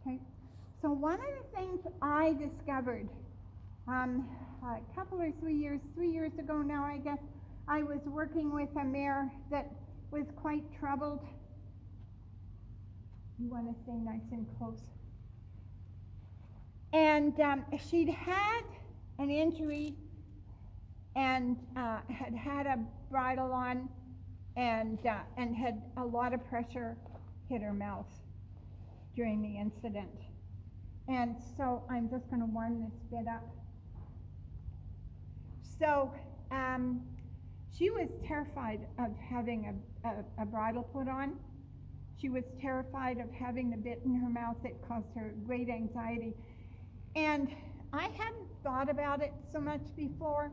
Okay. So one of the things I discovered a couple or 3 years ago now, I guess, I was working with a mare that was quite troubled. You want to stay nice and close. And she'd had an injury and had a bridle on and had a lot of pressure hit her mouth during the incident. And so I'm just going to warm this bit up. So she was terrified of having a bridle put on. She was terrified of having the bit in her mouth. It caused her great anxiety. And I hadn't thought about it so much before.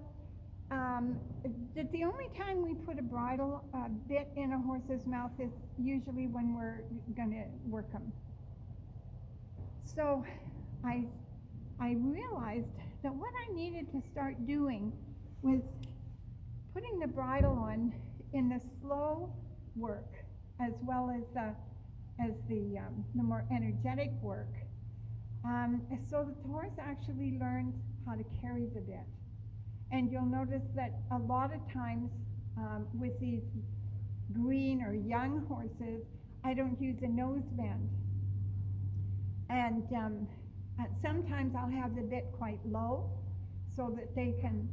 That the only time we put a bridle bit in a horse's mouth is usually when we're going to work them. So I realized that what I needed to start doing was putting the bridle on in the slow work as well as the more energetic work, so that the horse actually learns how to carry the bit. And you'll notice that a lot of times with these green or young horses, I don't use a nose bend. And sometimes I'll have the bit quite low so that they can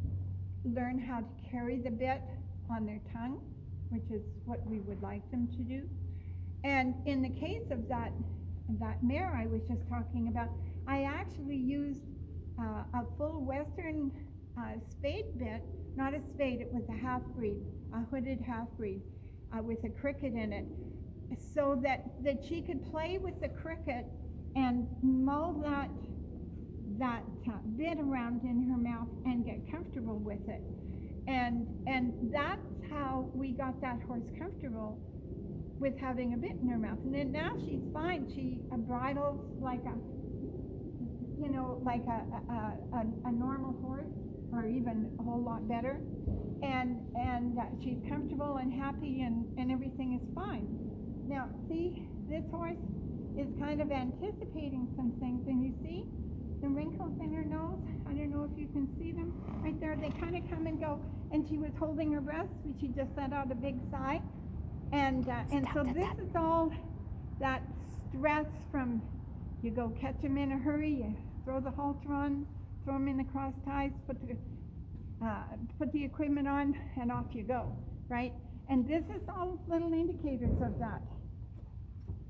learn how to carry the bit on their tongue, which is what we would like them to do. And in the case of that mare I was just talking about, I actually used a full Western spade bit, not a spade, it was a half-breed, a hooded half-breed with a cricket in it, so that she could play with the cricket and mull that bit around in her mouth and get comfortable with it. And that's how we got that horse comfortable with having a bit in her mouth. And then now she's fine. She bridles like a normal horse, or even a whole lot better. And she's comfortable and happy, and everything is fine. Now, see, this horse is kind of anticipating some things, and you see the wrinkles in her nose. I don't know if you can see them right there. They kind of come and go, and she was holding her breath, but she just let out a big sigh. And so this is all that stress from, you go catch them in a hurry, you throw the halter on, throw them in the cross ties, put the equipment on, and off you go, right? And this is all little indicators of that.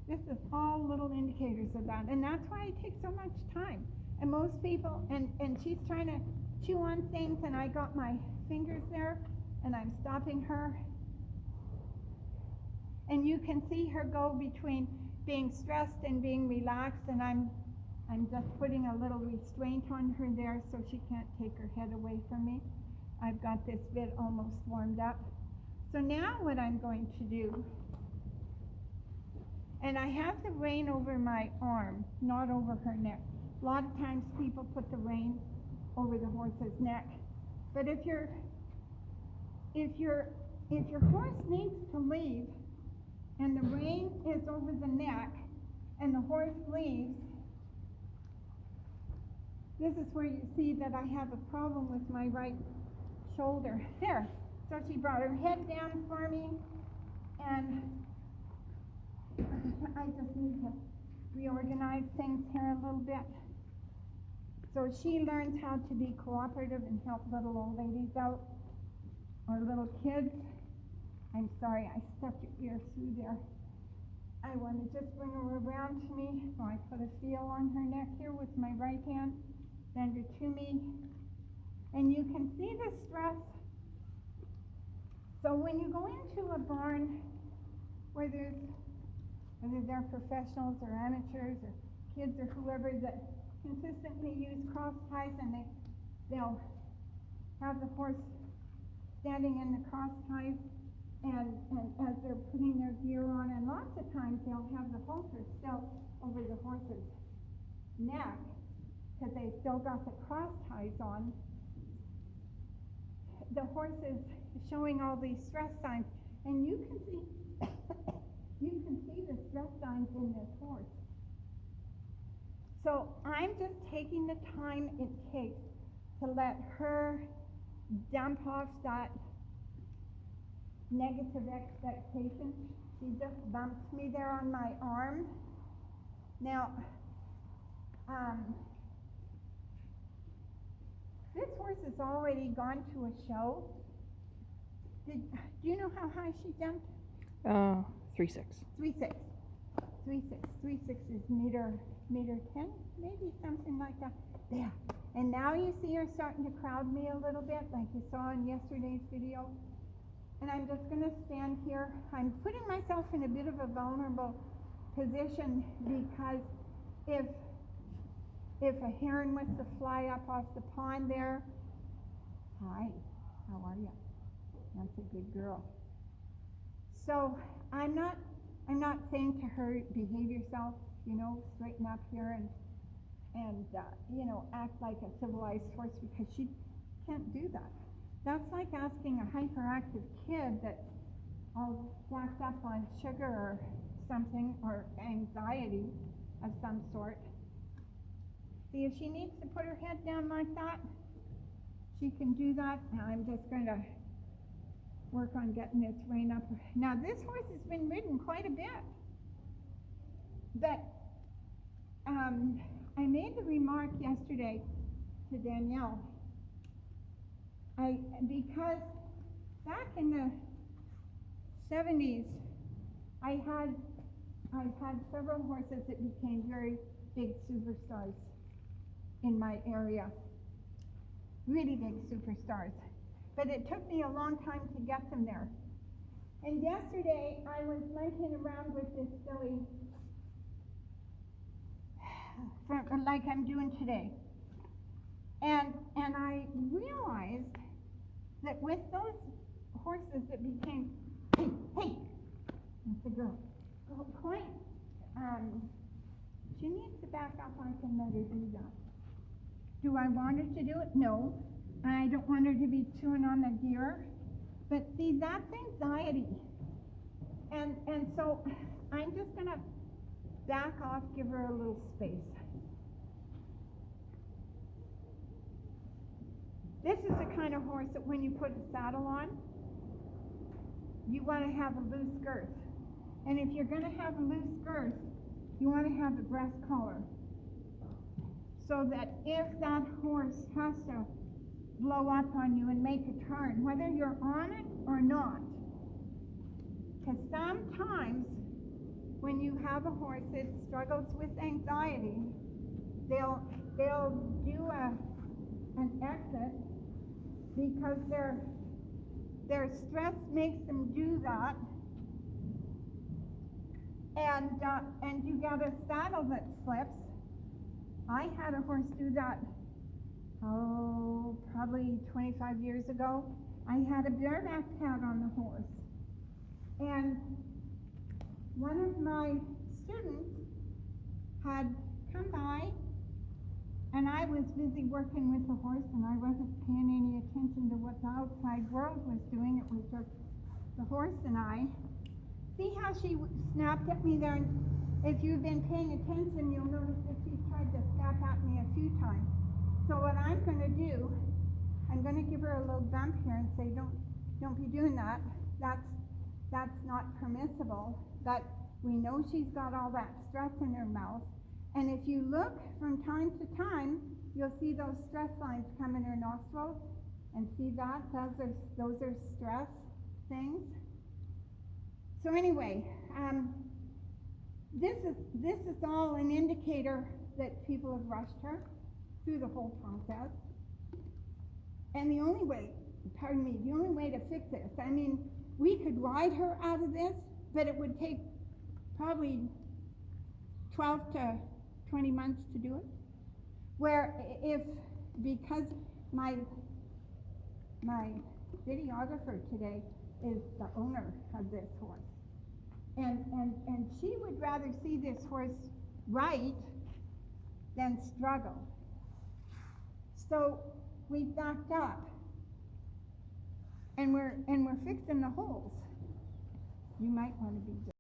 This is all little indicators of that. And that's why it takes so much time. And most people, and she's trying to chew on things, and I got my fingers there, and I'm stopping her. And you can see her go between being stressed and being relaxed, and I'm just putting a little restraint on her there so she can't take her head away from me. I've got this bit almost warmed up. So now what I'm going to do, and I have the rein over my arm, not over her neck. A lot of times people put the rein over the horse's neck. But if your horse needs to leave and the rein is over the neck and the horse leaves, this is where you see that I have a problem with my right shoulder. There. So she brought her head down for me, and I just need to reorganize things here a little bit. So she learns how to be cooperative and help little old ladies out, or little kids. I'm sorry, I stuffed your ear through there. I want to just bring her around to me. So I put a feel on her neck here with my right hand, bend her to me. And you can see the stress. So when you go into a barn whether they're professionals or amateurs or kids or whoever that consistently use cross ties, and they'll have the horse standing in the cross ties and as they're putting their gear on, and lots of times they'll have the halter still over the horse's neck because they've still got the cross ties on. The horse is showing all these stress signs, and you can see the stress signs in this horse. So I'm just taking the time it takes to let her dump off that negative expectation. She just bumped me there on my arm. Now, this horse has already gone to a show. Do you know how high she jumped? 3.6. 3.6. 3.6. 3.6 is meter 10, maybe something like that. There. And now you see her starting to crowd me a little bit, like you saw in yesterday's video. And I'm just going to stand here. I'm putting myself in a bit of a vulnerable position because if a heron was to fly up off the pond there, hi, how are you? That's a good girl. So I'm not saying to her, behave yourself, straighten up here and act like a civilized horse, because she can't do that. That's like asking a hyperactive kid that's all jacked up on sugar or something, or anxiety of some sort. See, if she needs to put her head down like that, she can do that. Now I'm just going to work on getting this rein up. Now this horse has been ridden quite a bit, but I made the remark yesterday to Danielle, because back in the 70s, I've had several horses that became very big superstars in my area, really big superstars. But it took me a long time to get them there. And yesterday I was monkeying around with this filly, like I'm doing today. And I realized that with those horses that became, hey, that's the girl, quite, she needs to back up. I can let her do that. Do I want her to do it? No. I don't want her to be chewing on the gear. But see, that's anxiety. And so I'm just going to back off, give her a little space. This is the kind of horse that when you put a saddle on, you want to have a loose girth. And if you're going to have a loose girth, you want to have a breast collar. So that if that horse has to blow up on you and make a turn, whether you're on it or not, because sometimes when you have a horse that struggles with anxiety, they'll do an exit because their stress makes them do that, and you get a saddle that slips. I had a horse do that, probably 25 years ago. I had a bareback pad on the horse, and one of my students had come by, and I was busy working with the horse, and I wasn't paying any attention to what the outside world was doing. It was just the horse and I. See how she snapped at me there? And if you've been paying attention, you'll notice that she's tried to snap at me a few times. So what I'm going to do, I'm going to give her a little bump here and say, don't be doing that. That's not permissible. But we know she's got all that stress in her mouth. And if you look from time to time, you'll see those stress lines come in her nostrils. And see that? Those are stress things. So anyway, this is all an indicator that people have rushed her through the whole process. And the only way to fix this, I mean, we could ride her out of this, but it would take probably 12 to 20 months to do it. Where because my videographer today is the owner of this horse. And she would rather see this horse right than struggle. So we backed up, and we're fixing the holes. You might want to be